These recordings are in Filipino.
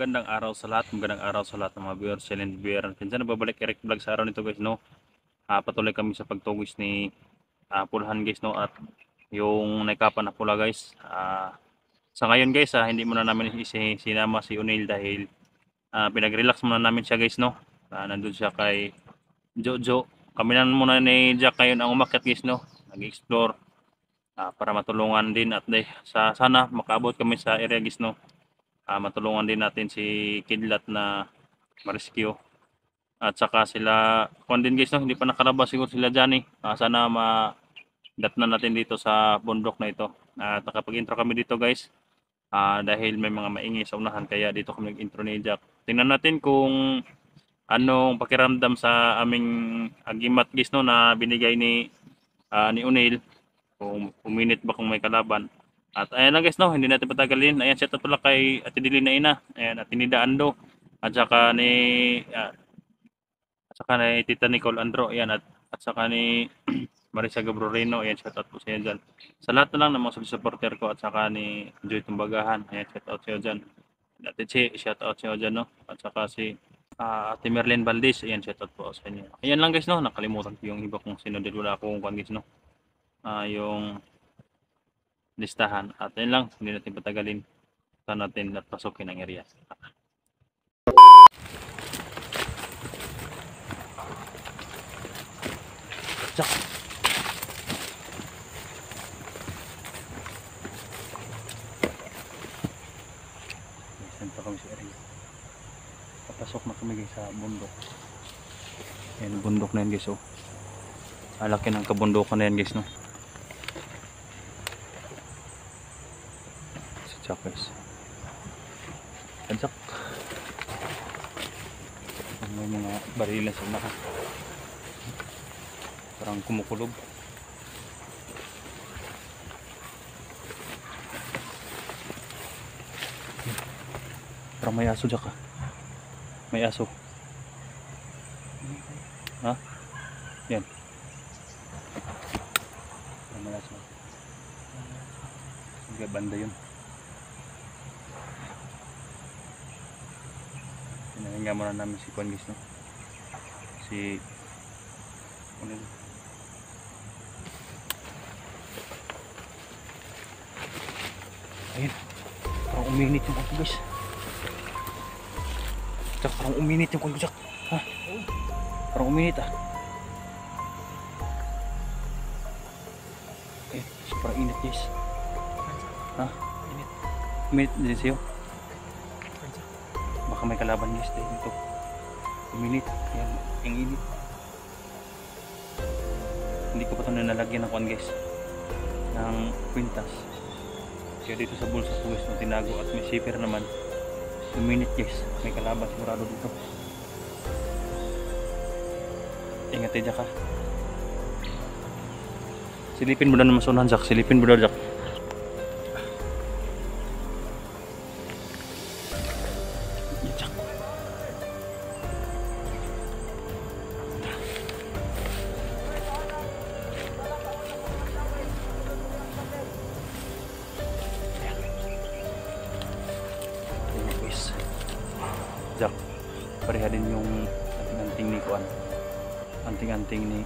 magandang araw sa lahat, magandang araw sa lahat ng mga viewers, silent viewer. Pinsan nababalik Eric Vlog sa araw nito guys, no. Patuloy kami sa pagtugis ni pulahan guys, no, at yung naikapan na pula guys. Sa ngayon guys, hindi muna namin sinama si Unil dahil pinag-relax muna namin siya guys, no. Nandun siya kay Jojo. Kami na muna ni Jack ngayon ang umakyat guys, no. Nag-explore para matulungan din at sana makaabot kami sa area guys, no. Matulungan din natin si Kidlat na ma-rescue at saka sila kung din guys, no, hindi pa nakalabas siguro sila Johnny. Sana ma-dat na natin dito sa bundok na ito at nakapag-intro kami dito guys, dahil may mga maingay sa unahan kaya dito kami nag-intro ni Jack. Tingnan natin kung anong pakiramdam sa aming agimat guys, no, na binigay ni Unil, kung uminit ba kung may kalaban. At ayan lang guys, no, hindi natin patagalin. Ayan, shout out pala kay Ate Dili na ina. Ayan, Ate Nida Ando. At saka ni Tita Nicole Andro. Ayan, at saka ni Marisa Gabrorino. Ayan, shout out po sa inyo dyan. Sa lahat na lang ng mga supporter ko at saka ni Joy Tumbagahan. Ayan, shout out sa inyo dyan. Ate Che, shout out sa inyo dyan, no. At saka si Ate Merlin Valdez. Ayan, shout out po sa inyo. Ayan lang guys, no. Nakalimutan ko yung iba kung sino din, wala akong kwan guys, no. Yung listahan at yun lang, hindi natin patagalin, saan natin at pasukin ang area. Jack! Saan pa kami sa area? Papasok na kami guys sa bundok. Yan, bundok na yan guys, oh. Alaki ng kabundukan na yan guys, no. Jack guys. Jack. May mga barilan sa unahan. Parang kumukulog. Parang may aso Jack, may aso. Yan. Parang may aso. Sige, banda yun. Hinahinga muna namin si Kwan guys, no? Si Unil. Ayun, parang uminit yung kwan guys. Jack, parang uminit yung kwan Jack. Parang uminit sobrang init guys. Init. Uminit din sa'yo. Baka may kalaban guys dito. Uminit. Yan, ang init. Hindi ko pa ito nalagyan ng kwan guys, ng kwintas. Kaya dito sa bulsa ko guys, no, tinago at may zipper naman. Uminit guys, may kalaban sigurado dito. Ingat tayo Jack, silipin mo na naman sa unahan Jack, silipin mo na Jack. Jack, pareha din yung anting-anting ni Kuan. Anting-anting ni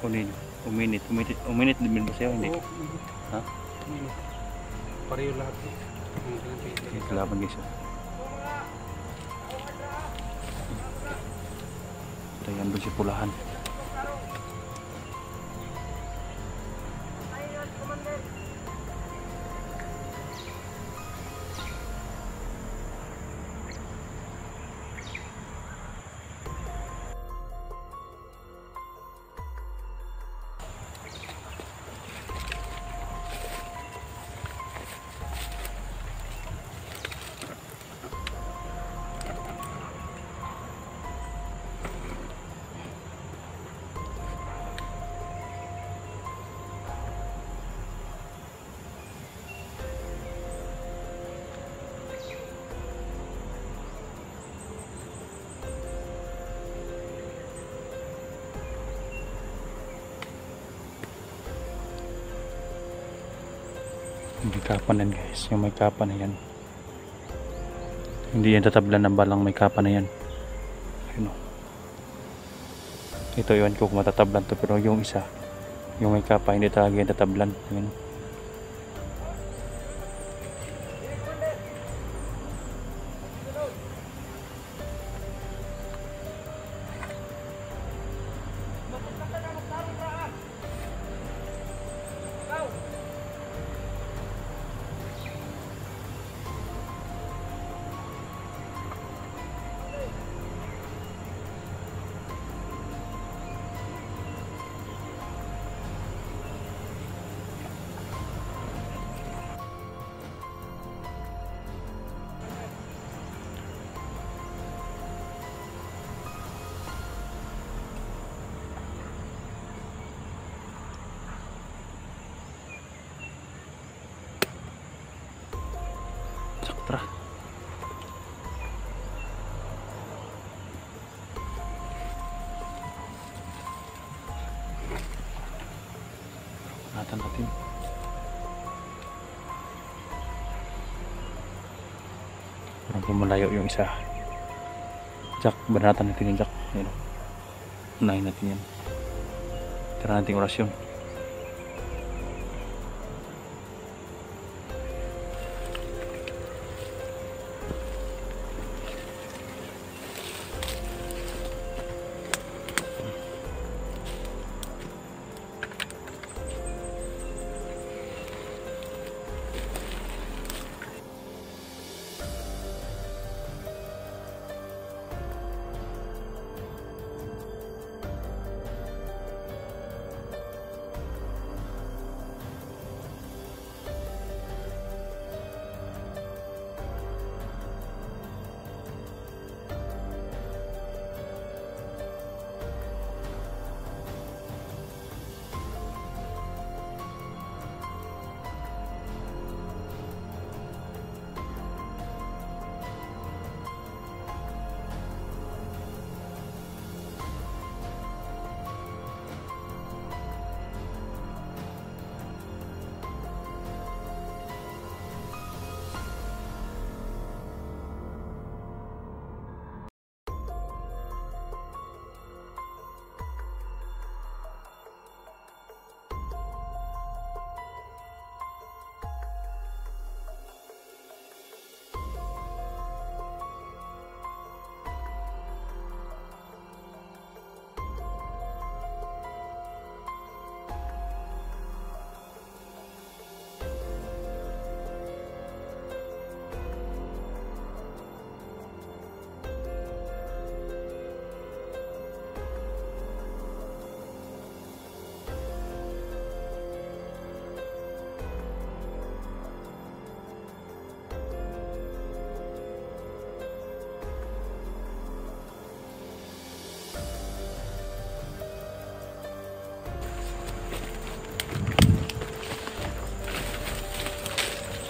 Unil. Uminit din ba sa'yo? Hindi? Ha? Pareho lahat eh. Okay, kalaban guys. Ito yan doon si pulahan. Yung may kapan yan guys, yung may kapan na yan. Hindi yan tatablan ng balang may kapa na yan. Ayun, oh. Ito yun ko kung matatablan to, pero yung isa, yung may kapa, hindi talaga yan tatablan. Ayun. Tara. Banatan natin. Parang pumalayo yung isa. Jack, banatan natin yung Jack. Ayan. Unahin natin yan. Tara natin orasyon.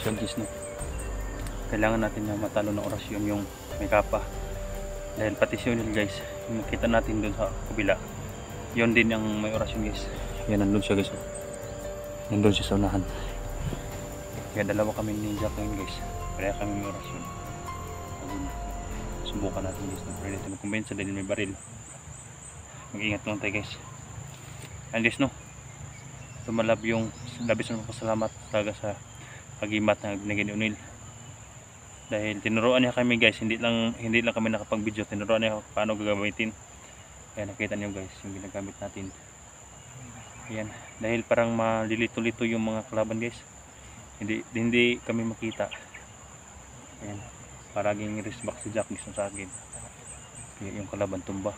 Guys, no? Kailangan natin na matalo ng orasyon yung may kapa, dahil pati si Unil guys, makita natin dun sa kabila, yun din ang may orasyon guys. Yan, nandun siya guys, nandun siya sa unahan. Kaya dalawa kami ninja ngayon guys, kaya kami may orasyon. Subukan natin guys, pwede natin mag-convince dahil may baril. Mag-ingat lang tayo guys. And guys, no, tumalab yung labis na pasalamat talaga sa pagimat na binigay ni Unil, dahil tinuruan niya kami guys, hindi lang kami nakapag-video, tinuruan niya paano gagamitin. Kaya nakita niyo guys yung ginagamit natin. Ayan, dahil parang malilito-lito yung mga kalaban guys, hindi kami makita. Ayan, paraging respect si Jack mismo sa akin, yung kalaban tumba.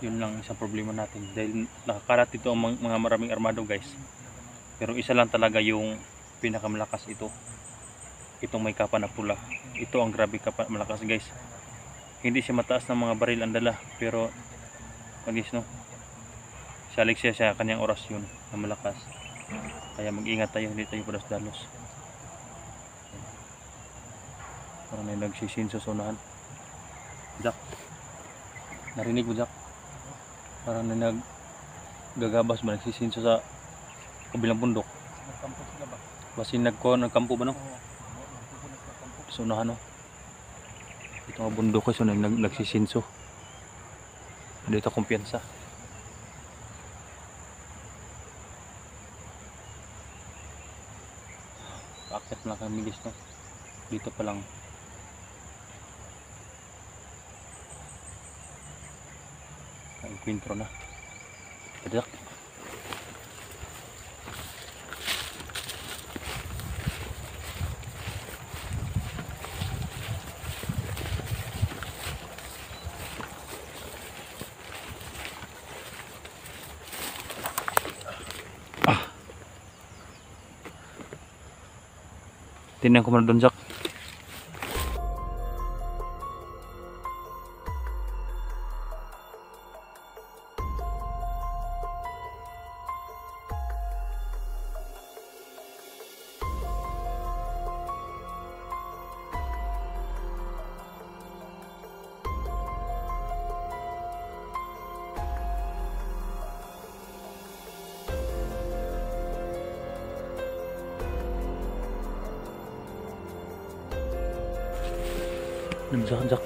Yun lang isang problema natin, dahil nakakarat ito ang mga maraming armado guys, pero isa lang talaga yung pinakamalakas, itong may kapa na pula. Ito ang grabe kapa malakas guys, hindi siya mataas ng mga baril ang dala, pero guys, no, salig siya sa kanyang orasyon na malakas. Kaya mag-ingat tayo, hindi tayo padas-dalos. Parang may nagsisin sa sunahan. Jack, narinig mo Jack? Parang may naggagabas ba, nagsisin sa kabilang bundok. Nagkampo sila ba? Basin nagkampo ba no? Oo. Sunahan no? Ito nga bundok guys, so nagsisinso. Dito kumpiyansa. Akit na kami guys, no? Dito pa lang. Encuentro na. Tadak. Tingnan ko muna doon, Jack. Jack.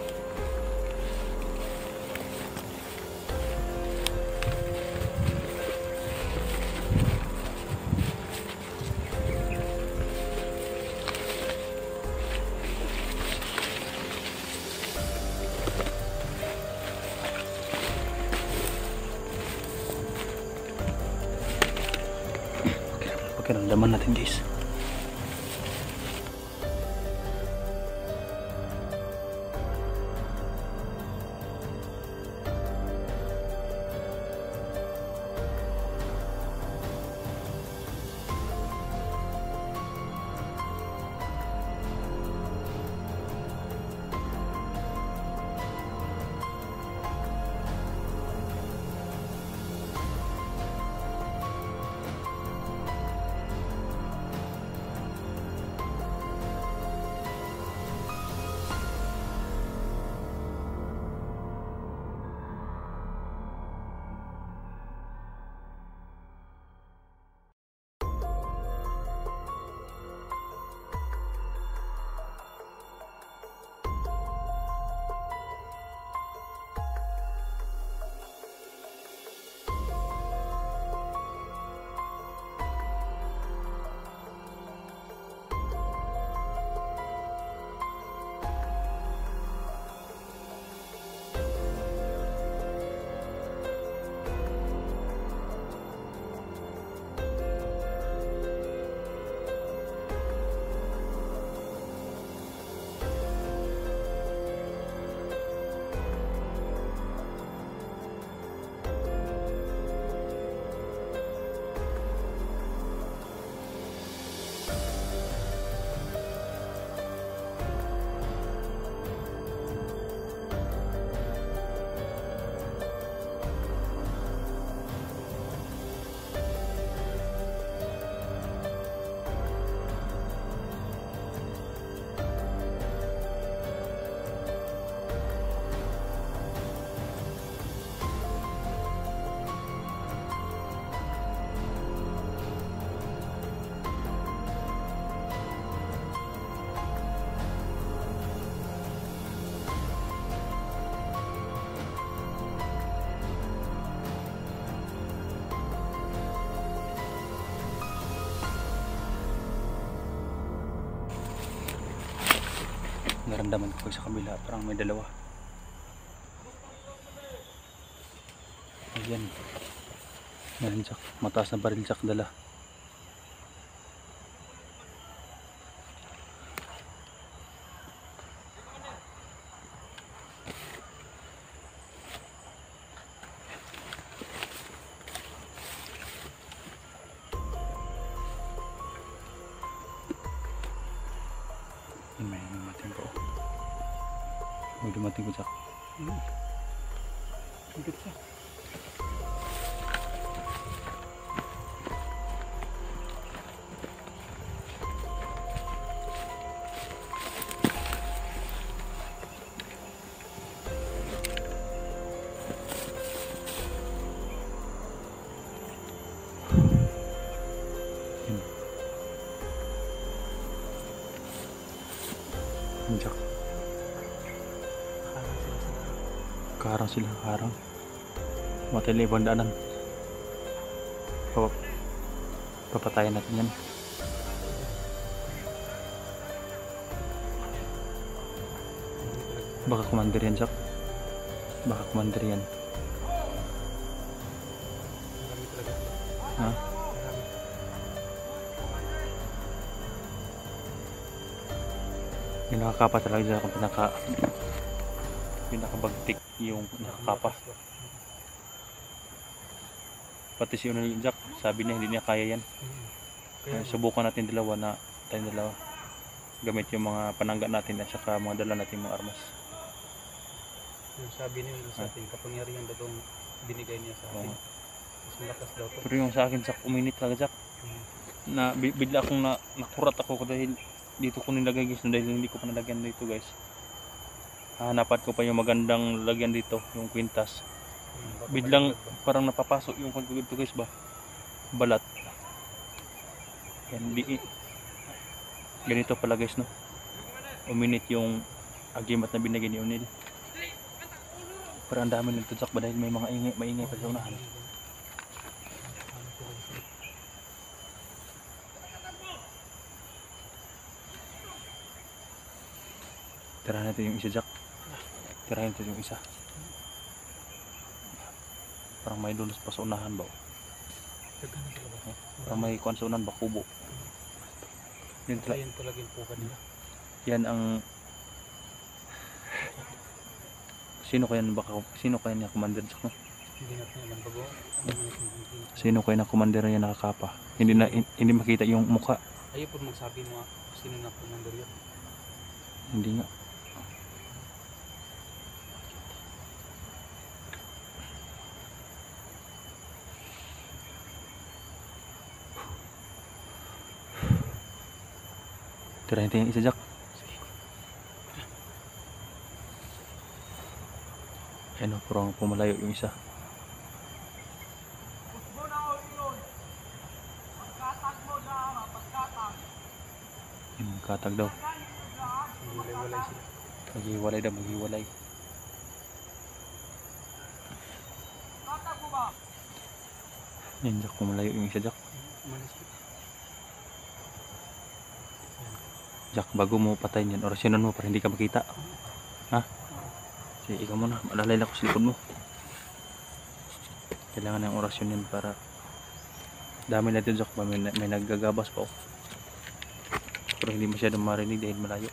Pakiramdaman natin guys. Naramdaman ko sa kabila, parang may dalawa. Ayan. Yan, Jack. Mataas na baril, Jack, dala. May dumating po. May dumating po, Jack. Higit siya. Jack. Karang sila, karang. Matay na ibang daanan. Papatayan natin yan. Baka commander yan, Jack. Baka commander yan. Marami talaga. Ha? Marami. Yung nakakapa talaga dyan kung pinakabagtik yung nakakapa. Pati si Unil Jack, sabi niya hindi niya kaya yan. Kaya Subukan natin tayong dalawa. Gamit yung mga panangga natin at saka mga dala natin mga armas. yung sabi niya sa atin, kapangyarihan daw itong binigay niya sa atin. Oo. Mas malakas daw to. Pero yung sa akin, Jack, uminit talaga, Jack. Na bigla akong nakurat ako dahil dito ko nilagay, guys, dahil hindi ko pa nalagyan dito, guys. Hahanapan ko pa yung magandang lagyan dito, yung kwintas. Baka Biglang malaglag ba? parang napapasok yung pagkagod guys ba, balat yan. Ganito pala guys, no, uminit yung agimat na binigay ni Unil. Pero ang dami nito, Jack, ba dahil may mga maingay pa sa unahan. Tirahan natin yung isa, Jack. Tirahan natin yung isa. Parang may dulos pa sa unahan ba? Dagan na talaga. Parang may kuwan sa unahan ba, kubo. Ayan talaga yung puka nila. Yan ang sino kaya niya commander, Jack, no? Hindi natin alam bago. Sino kaya na commander niya nakakapa? Hindi makita yung muka. Ayaw po magsabi mo sino na commander yun. Hindi nga. Tirahin natin yung isa, Jack. Ayan o, parang pumalayo yung isa. Katag daw. Walay-walay sila. Maghiwalay daw, maghiwalay. Yan, Jack, pumalayo yung isa, Jack. Malis ko. Jack, bago mo patayin yan, orasyonan mo para hindi ka makita. Ha? Sige, ikaw muna. Malalay lang ko sa likod mo. Kailangan ng orasyon yan para dami natin, Jack. May naggagabas pa, oh. Pero hindi masyadong marinig dahil malayo.